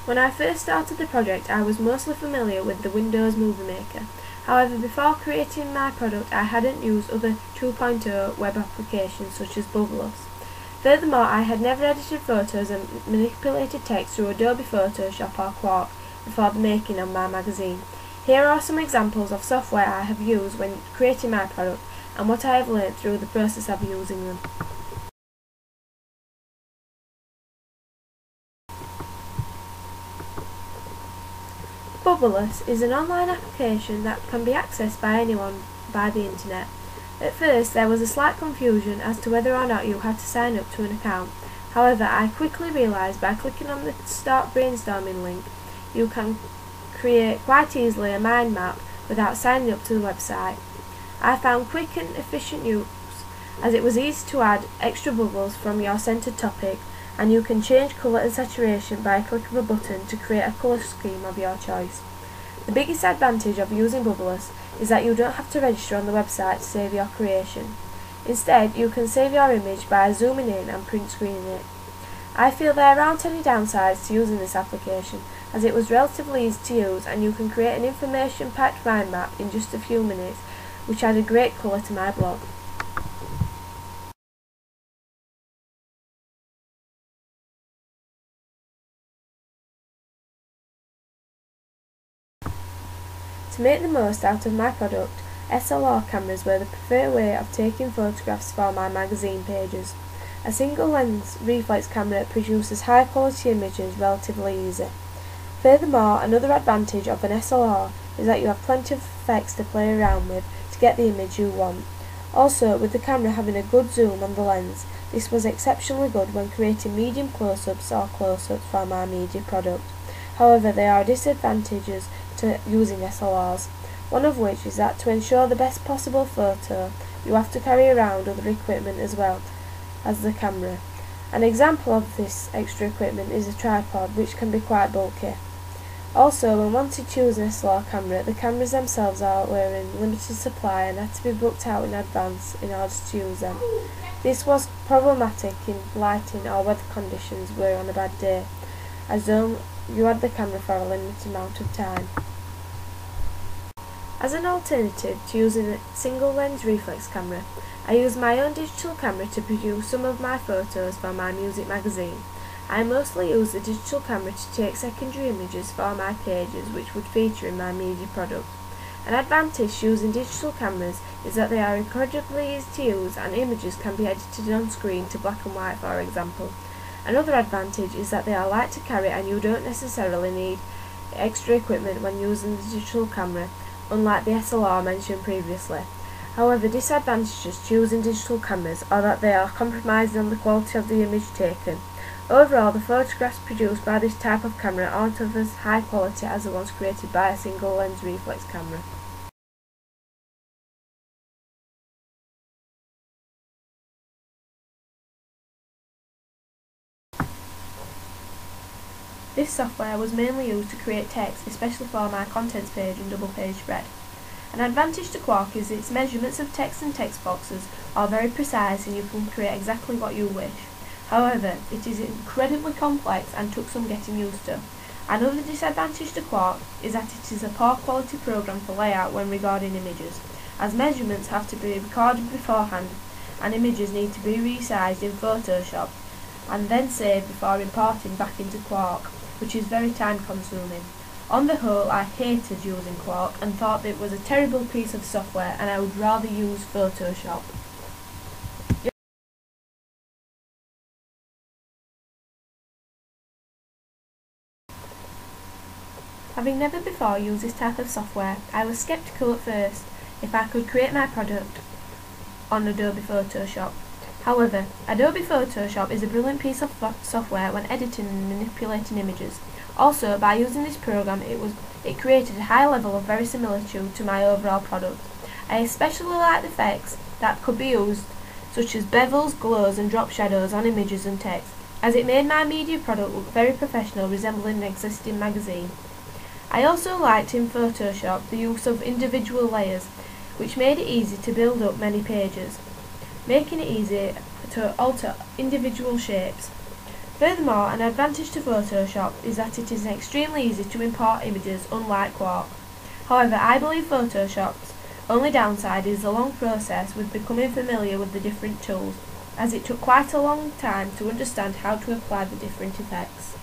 When I first started the project, I was mostly familiar with the Windows Movie Maker. However, before creating my product, I hadn't used other 2.0 web applications such as Bubbleless. Furthermore, I had never edited photos and manipulated text through Adobe Photoshop or Quark before the making of my magazine. Here are some examples of software I have used when creating my product and what I have learned through the process of using them. Bubbleless is an online application that can be accessed by anyone by the internet. At first there was a slight confusion as to whether or not you had to sign up to an account. However, I quickly realised by clicking on the Start Brainstorming link, you can create quite easily a mind map without signing up to the website. I found quick and efficient use as it was easy to add extra bubbles from your centred topic, and you can change colour and saturation by a click of a button to create a colour scheme of your choice. The biggest advantage of using Bubbleless is that you don't have to register on the website to save your creation. Instead, you can save your image by zooming in and print screening it. I feel there aren't any downsides to using this application, as it was relatively easy to use and you can create an information-packed mind map in just a few minutes, which added great colour to my blog. To make the most out of my product, SLR cameras were the preferred way of taking photographs for my magazine pages. A single lens reflex camera produces high quality images relatively easy. Furthermore, another advantage of an SLR is that you have plenty of effects to play around with to get the image you want. Also, with the camera having a good zoom on the lens, this was exceptionally good when creating medium close-ups or close-ups for my media product. However, there are disadvantages to using SLRs, one of which is that to ensure the best possible photo, you have to carry around other equipment as well as the camera. An example of this extra equipment is a tripod, which can be quite bulky. Also, when wanting to use an SLR camera, the cameras themselves were in limited supply and had to be booked out in advance in order to use them. This was problematic in lighting or weather conditions were on a bad day, as though you had the camera for a limited amount of time. As an alternative to using a single lens reflex camera, I use my own digital camera to produce some of my photos for my music magazine. I mostly use the digital camera to take secondary images for my pages which would feature in my media product. An advantage to using digital cameras is that they are incredibly easy to use and images can be edited on screen to black and white, for example. Another advantage is that they are light to carry and you don't necessarily need extra equipment when using the digital camera, unlike the SLR mentioned previously. However, disadvantages to using digital cameras are that they are compromising on the quality of the image taken. Overall, the photographs produced by this type of camera aren't of as high quality as the ones created by a single lens reflex camera. This software was mainly used to create text, especially for my contents page and double page spread. An advantage to Quark is its measurements of text and text boxes are very precise and you can create exactly what you wish. However, it is incredibly complex and took some getting used to. Another disadvantage to Quark is that it is a poor quality program for layout when recording images, as measurements have to be recorded beforehand and images need to be resized in Photoshop and then saved before importing back into Quark, which is very time consuming. On the whole, I hated using Quark and thought it was a terrible piece of software and I would rather use Photoshop. Having never before used this type of software, I was sceptical at first if I could create my product on Adobe Photoshop. However, Adobe Photoshop is a brilliant piece of software when editing and manipulating images. Also, by using this program, it created a high level of verisimilitude to my overall product. I especially like the effects that could be used, such as bevels, glows and drop shadows on images and text, as it made my media product look very professional, resembling an existing magazine. I also liked in Photoshop the use of individual layers, which made it easy to build up many pages, making it easy to alter individual shapes. Furthermore, an advantage to Photoshop is that it is extremely easy to import images, unlike Quark. However, I believe Photoshop's only downside is the long process with becoming familiar with the different tools, as it took quite a long time to understand how to apply the different effects.